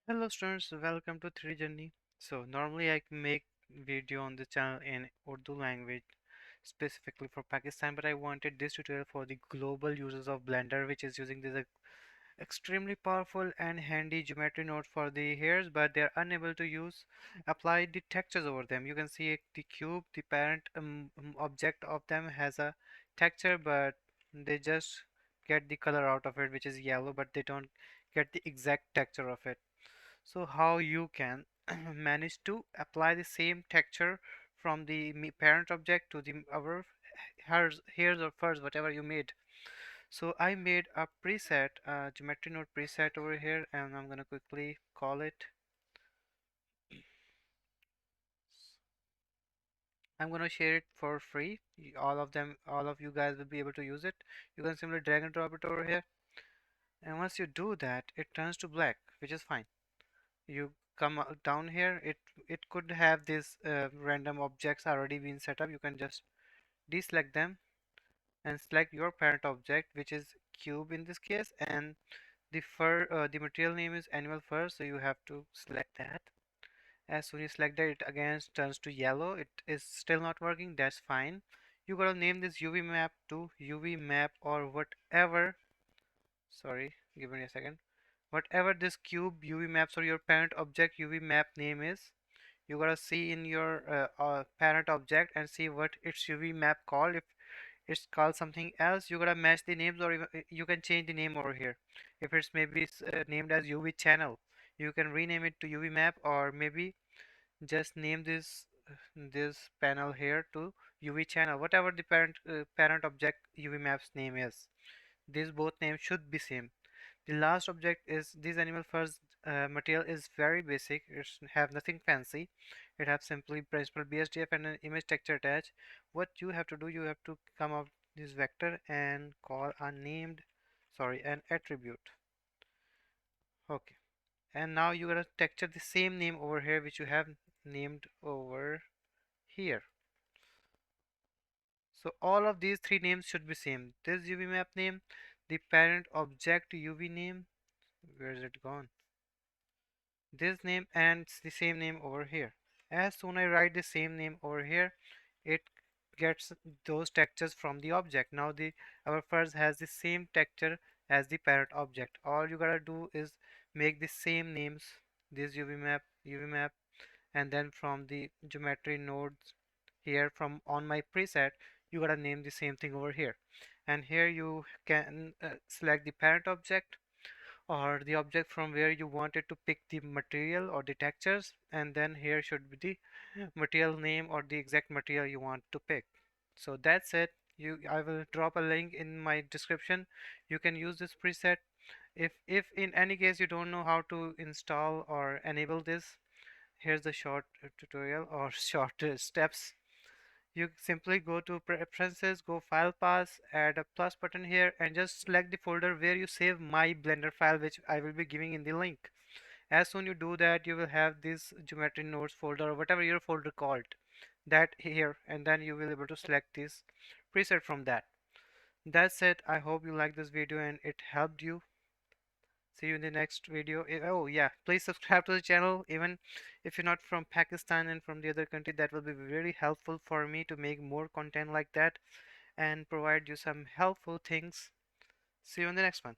Hello students, welcome to 3D Journey. So normally I make video on the channel in Urdu language specifically for Pakistan, but I wanted this tutorial for the global users of Blender, which is using this extremely powerful and handy geometry node for the hairs, but they are unable to use apply the textures over them. You can see the cube, the parent object of them has a texture, but they just get the color out of it, which is yellow, but they don't get the exact texture of it. So how you can manage to apply the same texture from the parent object to the our hairs or furs, whatever you made. So I made a preset, geometry node preset over here, and I'm gonna quickly call it. I'm gonna share it for free. All of them, all of you guys will be able to use it. You can simply drag and drop it over here, and once you do that, it turns to black, which is fine. You come down here, it could have this random objects already been set up. You can just deselect them and select your parent object, which is cube in this case, and the material name is animal fur, so you have to select that. As soon as you select that, it again turns to yellow. It is still not working, that's fine. You gotta name this UV map to UV map or whatever. Sorry, give me a second. Whatever this cube UV maps or your parent object UV map name is, you gotta see in your parent object and see what its UV map called. If it's called something else, you gotta match the names, or even, you can change the name over here. If it's maybe named as UV channel, you can rename it to UV map, or maybe just name this panel here to UV channel, whatever the parent object UV maps name is. These both names should be same. The last object is this animal furs material is very basic. It's have nothing fancy. It have simply principal BSDF and an image texture attached. What you have to do, you have to come up this vector and call a named, sorry, an attribute. Okay. And now you gotta texture the same name over here which you have named over here. So all of these three names should be same. This UV map name, the parent object UV name, where is it gone? This name and the same name over here. As soon I write the same name over here, it gets those textures from the object. Now the our first has the same texture as the parent object. All you gotta do is make the same names, this UV map, and then from the geometry nodes here from on my preset, you gotta name the same thing over here. And here you can select the parent object or the object from where you wanted to pick the material or the textures, and then here should be the material name or the exact material you want to pick. So that's it. I will drop a link in my description. You can use this preset. If in any case you don't know how to install or enable this, here's the short tutorial or short steps. You simply go to preferences, go file paths, add a plus button here, and just select the folder where you save my blender file, which I will be giving in the link. As soon you do that, you will have this geometry nodes folder or whatever your folder called, that here, and then you will be able to select this preset from that. That's it. I hope you like this video and it helped you. See you in the next video. Oh yeah, please subscribe to the channel. Even if you're not from Pakistan and from the other country, that will be very helpful for me to make more content like that and provide you some helpful things. See you in the next one.